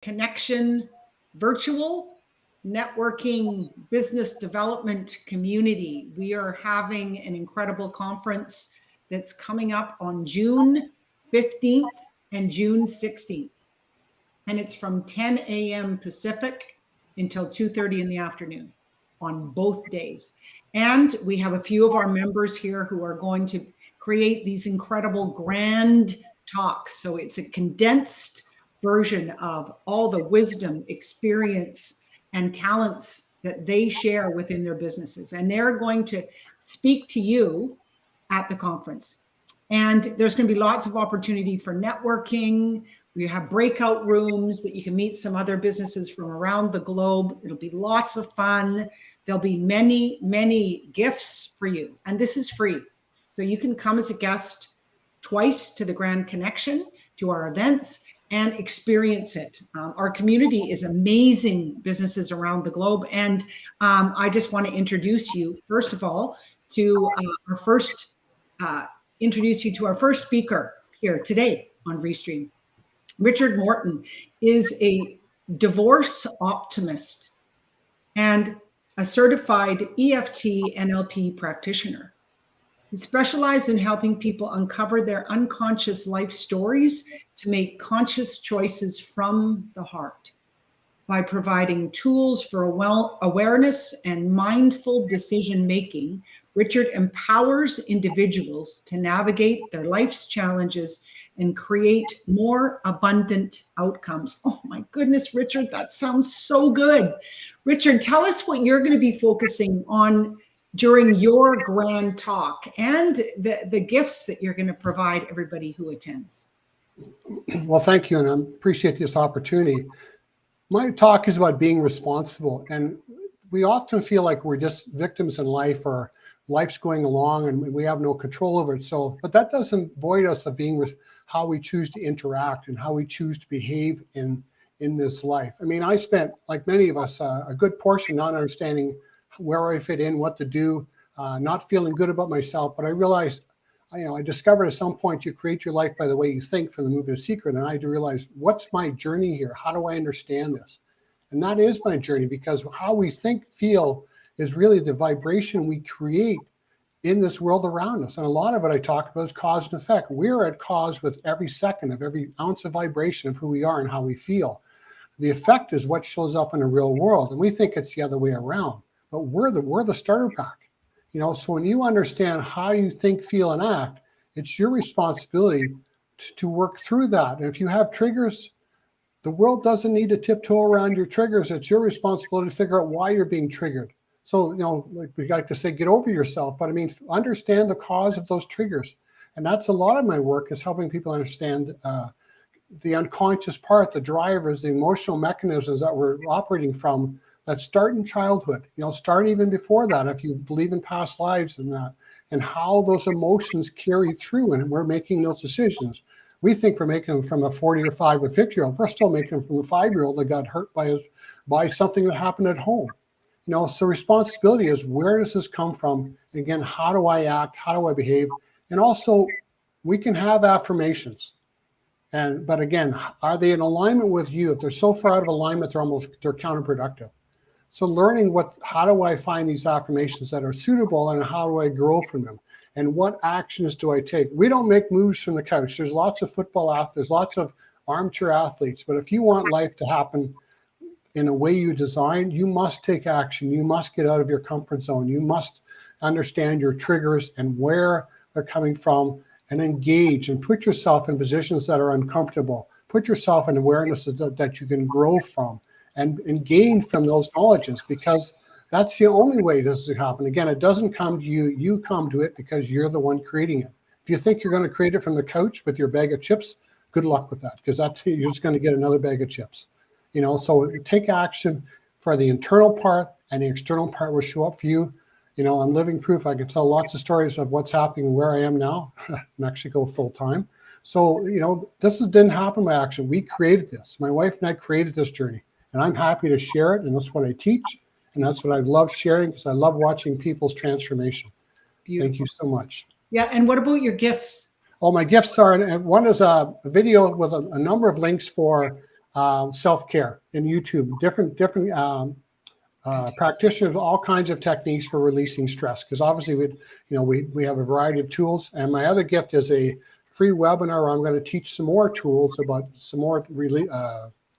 connection, virtual networking, business development community. We are having an incredible conference that's coming up on June 15th and June 16th. And it's from 10 a.m. Pacific until 2:30 in the afternoon on both days. And we have a few of our members here who are going to create these incredible grand talks. So it's a condensed version of all the wisdom, experience, and talents that they share within their businesses. And they're going to speak to you at the conference. And there's going to be lots of opportunity for networking. We have breakout rooms that you can meet some other businesses from around the globe. It'll be lots of fun. There'll be many, many gifts for you. And this is free. So you can come as a guest twice to the Grand Connection, to our events, and experience it. Our community is amazing businesses around the globe. And I just want to introduce you, first of all, to our first speaker here today on Restream. Richard Morton is a divorce optimist and a certified EFT NLP practitioner. He specializes in helping people uncover their unconscious life stories to make conscious choices from the heart. By providing tools for awareness and mindful decision-making, Richard empowers individuals to navigate their life's challenges and create more abundant outcomes. Oh my goodness, Richard, that sounds so good. Richard, tell us what you're going to be focusing on during your grand talk and the gifts that you're going to provide everybody who attends. Well, thank you, and I appreciate this opportunity. My talk is about being responsible, and we often feel like we're just victims in life, or life's going along and we have no control over it. But that doesn't void us of being how we choose to interact and how we choose to behave in this life. I mean, I spent, like many of us, a good portion not understanding where I fit in, what to do, not feeling good about myself. But I realized, I discovered at some point you create your life by the way you think, from the movie The Secret. And I had to realize, what's my journey here? How do I understand this? And that is my journey, because how we think, feel is really the vibration we create in this world around us. And a lot of it I talk about is cause and effect. We're at cause with every second of every ounce of vibration of who we are and how we feel. The effect is what shows up in the real world. And we think it's the other way around, but we're the starter pack. So when you understand how you think, feel, and act, it's your responsibility to work through that. And if you have triggers, the world doesn't need to tiptoe around your triggers. It's your responsibility to figure out why you're being triggered. So, like we like to say, get over yourself, but I mean, understand the cause of those triggers. And that's a lot of my work, is helping people understand the unconscious part, the drivers, the emotional mechanisms that we're operating from, that start in childhood, start even before that, if you believe in past lives and that, and how those emotions carry through and we're making those decisions. We think we're making them from a 40 or 5 or 50-year-old. We're still making them from a 5-year-old that got hurt by something that happened at home. So responsibility is, where does this come from? Again, how do I act? How do I behave? And also, we can have affirmations. But again, are they in alignment with you? If they're so far out of alignment, they're counterproductive. So learning how do I find these affirmations that are suitable, and how do I grow from them? And what actions do I take? We don't make moves from the couch. There's lots of football athletes, there's lots of armchair athletes, but if you want life to happen in a way you design, you must take action. You must get out of your comfort zone. You must understand your triggers and where they're coming from, and engage and put yourself in positions that are uncomfortable. Put yourself in awareness that you can grow from and gain from those knowledges, because that's the only way this is happen. Again, it doesn't come to you. You come to it because you're the one creating it. If you think you're going to create it from the couch with your bag of chips, good luck with that, because you're just going to get another bag of chips. So take action for the internal part, and the external part will show up for you. I'm living proof. I can tell lots of stories of what's happening and where I am now, Mexico full time. So, this didn't happen by accident. We created this. My wife and I created this journey, and I'm happy to share it. And that's what I teach. And that's what I love sharing, because I love watching people's transformation. Beautiful. Thank you so much. Yeah. And what about your gifts? Oh, my gifts are, and one is a video with a number of links for self-care in YouTube, different practitioners, all kinds of techniques for releasing stress. Because obviously, we have a variety of tools. And my other gift is a free webinar where I'm going to teach some more tools about some more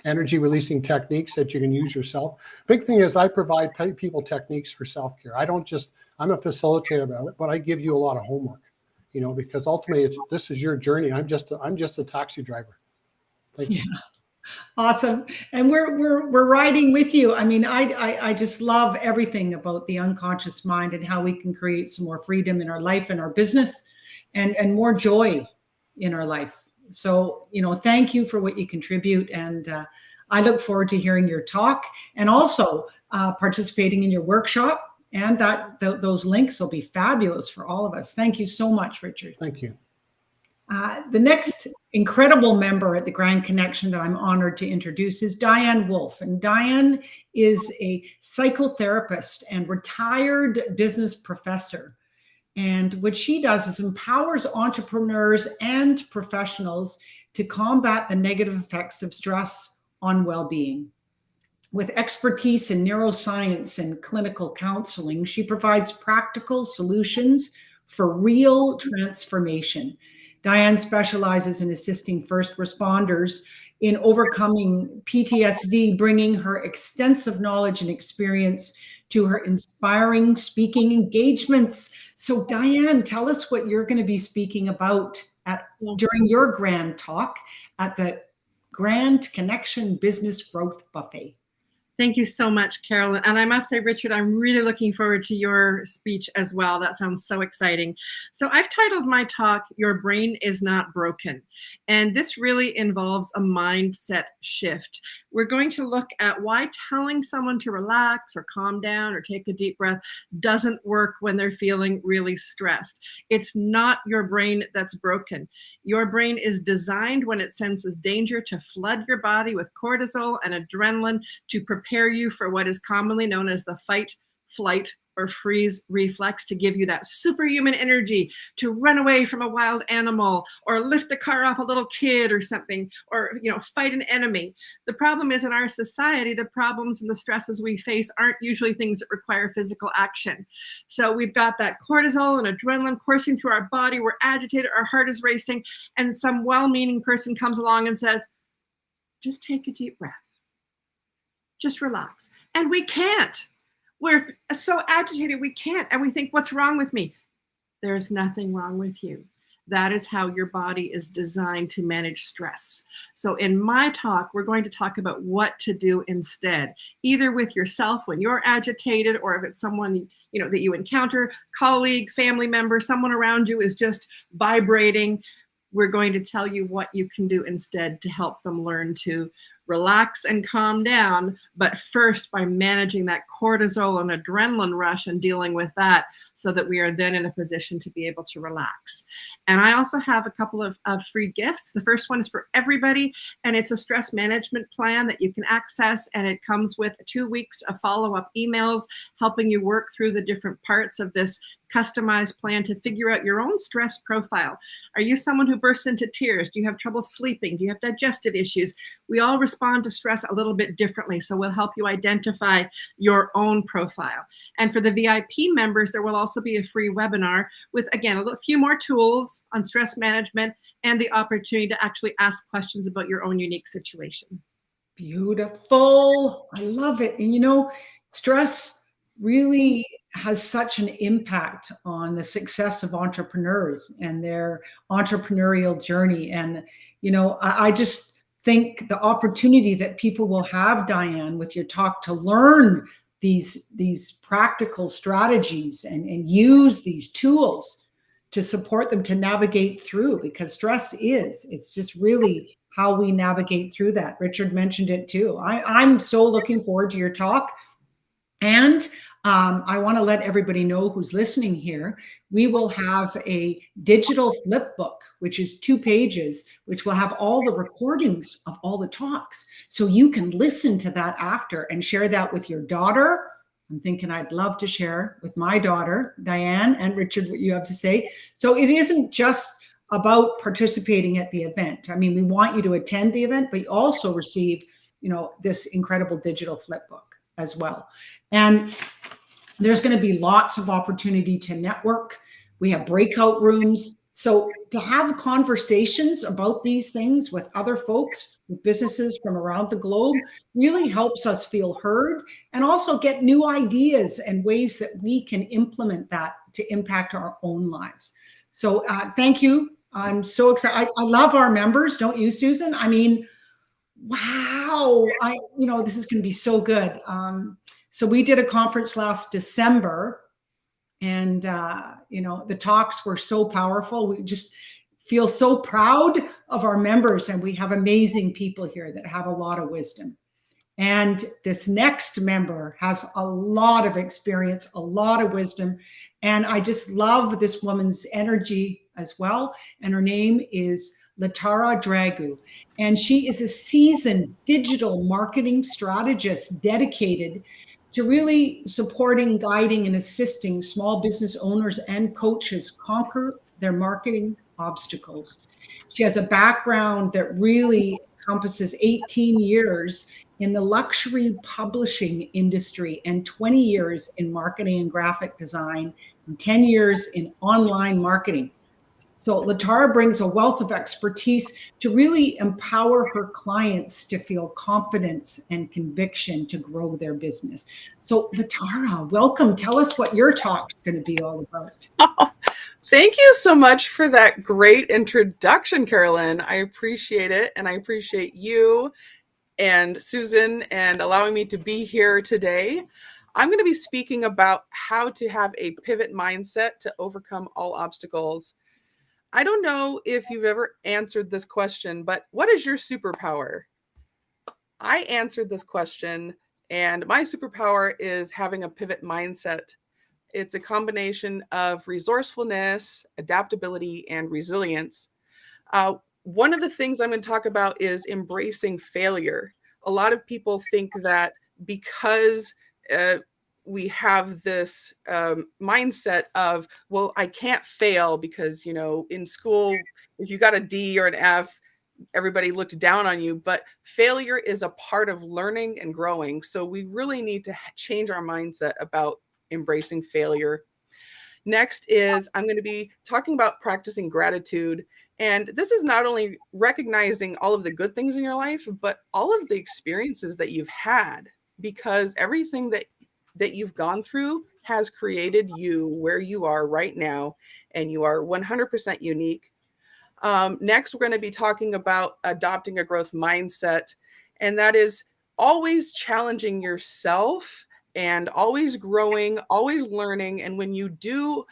energy releasing techniques that you can use yourself. Big thing is I provide people techniques for self-care. I'm a facilitator about it, but I give you a lot of homework, because ultimately this is your journey. I'm just a taxi driver. Thank you. Awesome. And we're riding with you. I mean, I just love everything about the unconscious mind and how we can create some more freedom in our life and our business and more joy in our life. So, thank you for what you contribute. And I look forward to hearing your talk and also participating in your workshop. And those links will be fabulous for all of us. Thank you so much, Richard. Thank you. The next incredible member at the Grand Connection that I'm honored to introduce is Diane Wolf. And Diane is a psychotherapist and retired business professor. And what she does is empowers entrepreneurs and professionals to combat the negative effects of stress on well-being. With expertise in neuroscience and clinical counseling, she provides practical solutions for real transformation. Diane specializes in assisting first responders in overcoming PTSD, bringing her extensive knowledge and experience to her inspiring speaking engagements. So Diane, tell us what you're going to be speaking about during your grand talk at the Grand Connection Business Growth Buffet. Thank you so much, Carolyn. And I must say, Richard, I'm really looking forward to your speech as well. That sounds so exciting. So I've titled my talk, Your Brain is Not Broken. And this really involves a mindset shift. We're going to look at why telling someone to relax or calm down or take a deep breath doesn't work when they're feeling really stressed. It's not your brain that's broken. Your brain is designed when it senses danger to flood your body with cortisol and adrenaline to prepare you for what is commonly known as the fight, flight, or freeze reflex, to give you that superhuman energy to run away from a wild animal or lift the car off a little kid or something, or fight an enemy. The problem is, in our society, the problems and the stresses we face aren't usually things that require physical action. So we've got that cortisol and adrenaline coursing through our body. We're agitated, our heart is racing, and some well-meaning person comes along and says, just take a deep breath. Just relax. And we can't. We're so agitated, we can't. And we think, what's wrong with me? There's nothing wrong with you. That is how your body is designed to manage stress. So in my talk, we're going to talk about what to do instead, either with yourself when you're agitated, or if it's someone that you encounter, colleague, family member, someone around you is just vibrating. We're going to tell you what you can do instead to help them learn to relax and calm down, but first by managing that cortisol and adrenaline rush and dealing with that, so that we are then in a position to be able to relax. And I also have a couple of free gifts. The first one is for everybody, and it's a stress management plan that you can access, and it comes with 2 weeks of follow-up emails helping you work through the different parts of this customized plan to figure out your own stress profile. Are you someone who bursts into tears? Do you have trouble sleeping? Do you have digestive issues? We all respond to stress a little bit differently, so we'll help you identify your own profile. And for the VIP members, there will also be a free webinar with, again, a few more tools on stress management and the opportunity to actually ask questions about your own unique situation. Beautiful. I love it. And stress really has such an impact on the success of entrepreneurs and their entrepreneurial journey. And, I just think the opportunity that people will have, Diane, with your talk to learn these practical strategies and use these tools to support them to navigate through, because stress it's just really how we navigate through that. Richard mentioned it too. I'm so looking forward to your talk. And I want to let everybody know who's listening here, we will have a digital flip book, which is 2 pages, which will have all the recordings of all the talks. So you can listen to that after and share that with your daughter. I'm thinking I'd love to share with my daughter, Diane, and Richard, what you have to say. So it isn't just about participating at the event. I mean, we want you to attend the event, but you also receive, this incredible digital flip book as well. And there's going to be lots of opportunity to network. We have breakout rooms. So to have conversations about these things with other folks, with businesses from around the globe, really helps us feel heard and also get new ideas and ways that we can implement that to impact our own lives. So thank you. I'm so excited. I love our members. Don't you, Susan? I mean, wow. This is going to be so good. So we did a conference last December, and the talks were so powerful. We just feel so proud of our members, and we have amazing people here that have a lot of wisdom. And this next member has a lot of experience, a lot of wisdom, and I just love this woman's energy as well. And her name is Latara Dragu, and she is a seasoned digital marketing strategist dedicated to really supporting, guiding, and assisting small business owners and coaches conquer their marketing obstacles. She has a background that really encompasses 18 years in the luxury publishing industry and 20 years in marketing and graphic design and 10 years in online marketing. So Latara brings a wealth of expertise to really empower her clients to feel confidence and conviction to grow their business. So Latara, welcome. Tell us what your talk's going to be all about. Oh, thank you so much for that great introduction, Carolyn. I appreciate it. And I appreciate you and Susan and allowing me to be here today. I'm going to be speaking about how to have a pivot mindset to overcome all obstacles. I don't know if you've ever answered this question, but what is your superpower? I answered this question, and my superpower is having a pivot mindset. It's a combination of resourcefulness, adaptability, and resilience. One of the things I'm going to talk about is embracing failure. A lot of people think that because we have this mindset of, well, I can't fail because, in school, if you got a D or an F, everybody looked down on you. But failure is a part of learning and growing. So we really need to change our mindset about embracing failure. Next is I'm going to be talking about practicing gratitude. And this is not only recognizing all of the good things in your life, but all of the experiences that you've had, because everything that you've gone through has created you where you are right now, and you are 100% unique. Next, we're going to be talking about adopting a growth mindset, and that is always challenging yourself and always growing, always learning. And when you do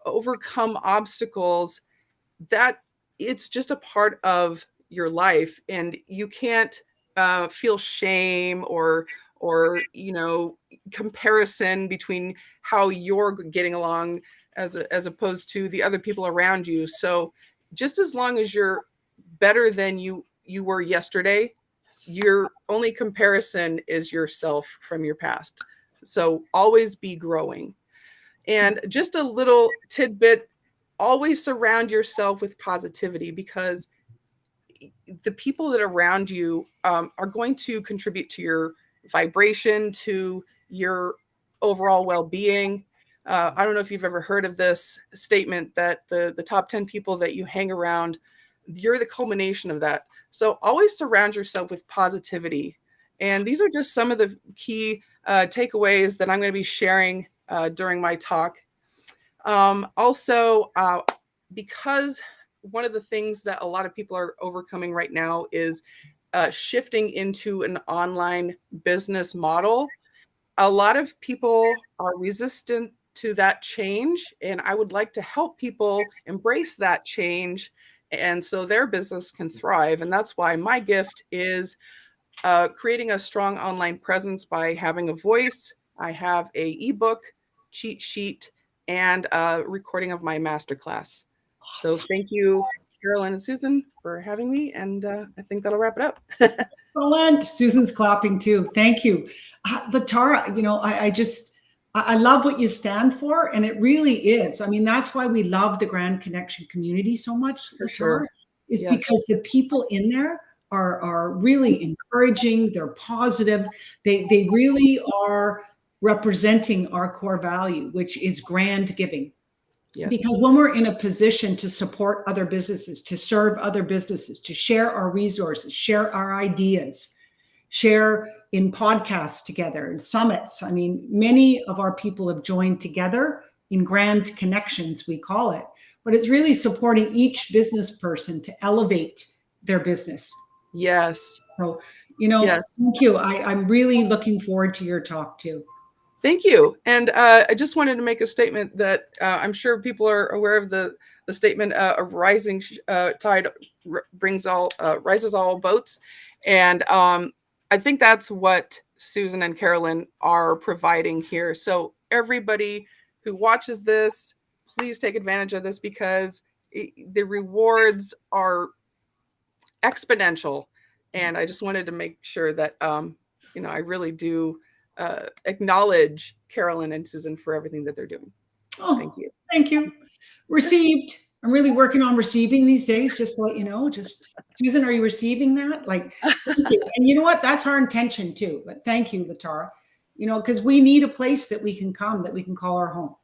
overcome obstacles, that it's just a part of your life, and you can't feel shame or comparison between how you're getting along as opposed to the other people around you. So just as long as you're better than you were yesterday, your only comparison is yourself from your past. So always be growing. And just a little tidbit, always surround yourself with positivity, because the people that are around you are going to contribute to your vibration, to your overall well-being. I don't know if you've ever heard of this statement that the top 10 people that you hang around, you're the culmination of that. So always surround yourself with positivity. And these are just some of the key takeaways that I'm going to be sharing during my talk. Also, because one of the things that a lot of people are overcoming right now is shifting into an online business model. A lot of people are resistant to that change, and I would like to help people embrace that change, and so their business can thrive. And that's why my gift is creating a strong online presence by having a voice. I have a ebook, cheat sheet, and a recording of my masterclass. So thank you, Carolyn and Susan, for having me, and I think that'll wrap it up. Excellent. Susan's clapping too. Thank you. Latara, I love what you stand for, and it really is. I mean, that's why we love the Grand Connection community so much, For sure. is Yes. because the people in there are really encouraging. They're positive. They really are representing our core value, which is grand giving. Yes. Because when we're in a position to support other businesses, to serve other businesses, to share our resources, share our ideas, share in podcasts together and summits. I mean, many of our people have joined together in grand connections, we call it, but it's really supporting each business person to elevate their business. Yes. So, you know, Yes. thank you. I'm really looking forward to your talk too. Thank you. And I just wanted to make a statement that I'm sure people are aware of the statement, a rising tide rises all boats. And I think that's what Susan and Carolyn are providing here. So everybody who watches this, please take advantage of this, because the rewards are exponential. And I just wanted to make sure that, you know, I really do acknowledge Carolyn and Susan for everything that they're doing. Oh, Thank you. Thank you. Received. I'm really working on receiving these days, just to let you know. Just, Susan, are you receiving that? Like, thank you. And you know what? That's our intention too. But thank you, Latara. You know, because we need a place that we can come, that we can call our home.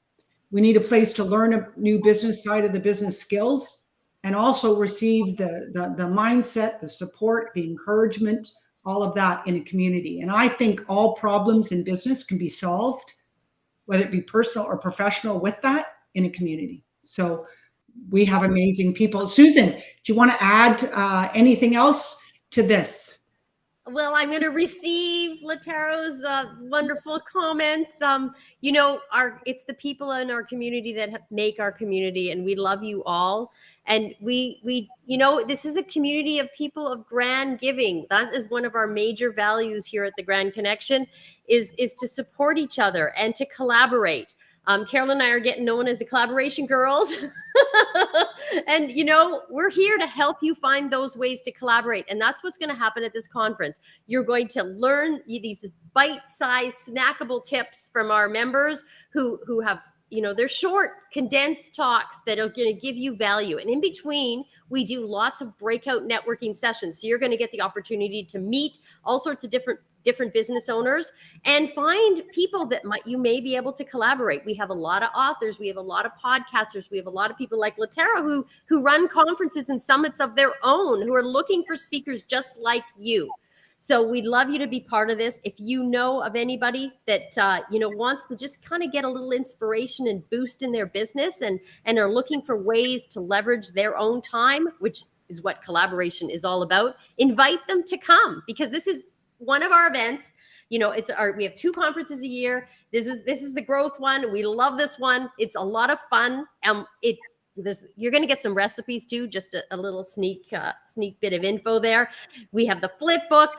We need a place to learn a new business side of the business skills, and also receive the mindset, the support, the encouragement, all of that in a community. And I think all problems in business can be solved, whether it be personal or professional, with that in a community. So we have amazing people. Susan, do you want to add anything else to this? Well, I'm going to receive Lataro's wonderful comments. You know, it's the people in our community that make our community, and we love you all. And we, you know, this is a community of people of grand giving. That is one of our major values here at the Grand Connection, is to support each other and to collaborate. Carol and I are getting known as the collaboration girls. And, you know, we're here to help you find those ways to collaborate. And that's what's going to happen at this conference. You're going to learn these bite-sized, snackable tips from our members who have, you know, they're short, condensed talks that are going to give you value. And in between, we do lots of breakout networking sessions. So you're going to get the opportunity to meet all sorts of different business owners and find people that you may be able to collaborate. We have a lot of authors, we have a lot of podcasters, we have a lot of people like Latara who run conferences and summits of their own, who are looking for speakers just like you. So we'd love you to be part of this. If you know of anybody that you know, wants to just kind of get a little inspiration and boost in their business and are looking for ways to leverage their own time, which is what collaboration is all about, invite them to come, because this is one of our events. You know, we have 2 conferences a year. This is the growth one. We love this one. It's a lot of fun. You're going to get some recipes too, just a little sneak bit of info there. We have the flip book.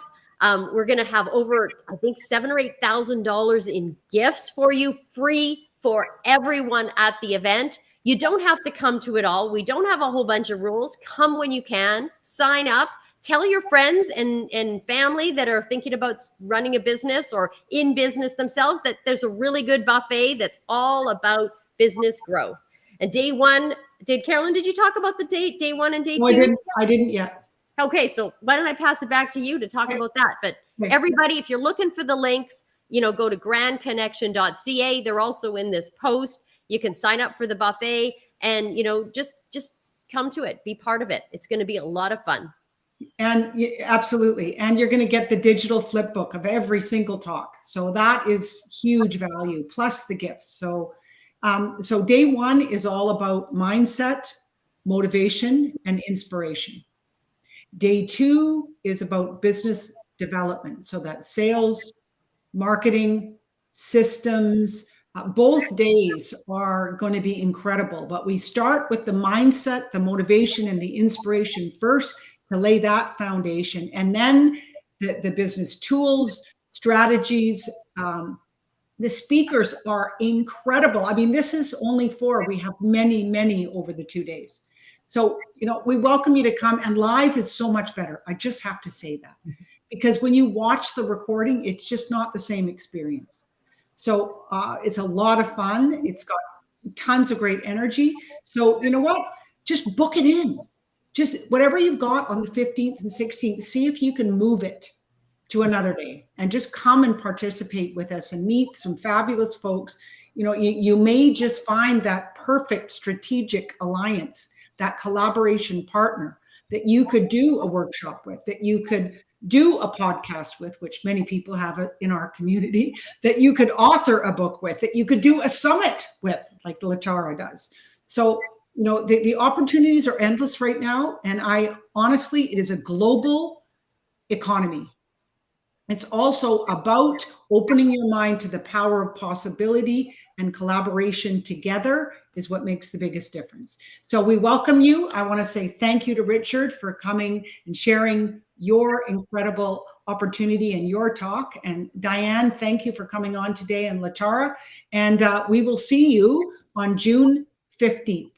We're going to have over, I think, $7,000 or $8,000 in gifts for you, free for everyone at the event. You don't have to come to it all. We don't have a whole bunch of rules. Come when you can. Sign up. Tell your friends and family that are thinking about running a business or in business themselves that there's a really good buffet that's all about business growth. And day one, Carolyn, did you talk about the day 1 and day 2? I didn't yet. Okay, so why don't I pass it back to you to talk about that? But everybody, if you're looking for the links, you know, go to grandconnection.ca. They're also in this post. You can sign up for the buffet and, you know, just come to it. Be part of it. It's going to be a lot of fun. And absolutely. And you're going to get the digital flip book of every single talk. So that is huge value, plus the gifts. So, so day 1 is all about mindset, motivation, and inspiration. Day 2 is about business development. So that's sales, marketing, systems. Both days are going to be incredible, but we start with the mindset, the motivation, and the inspiration first, to lay that foundation, and then the business tools, strategies. The speakers are incredible. I mean, this is only 4. We have many, many over the 2 days. So, you know, we welcome you to come, and live is so much better. I just have to say that, because when you watch the recording, it's just not the same experience. So it's a lot of fun. It's got tons of great energy. So you know what? Just book it in. Just whatever you've got on the 15th and 16th, see if you can move it to another day and just come and participate with us and meet some fabulous folks. You know, you may just find that perfect strategic alliance, that collaboration partner that you could do a workshop with, that you could do a podcast with, which many people have it in our community, that you could author a book with, that you could do a summit with, like Latara does. So, you know, the opportunities are endless right now. And I honestly, it is a global economy. It's also about opening your mind to the power of possibility, and collaboration together is what makes the biggest difference. So we welcome you. I want to say thank you to Richard for coming and sharing your incredible opportunity and your talk. And Diane, thank you for coming on today, and Latara. And we will see you on June 15th.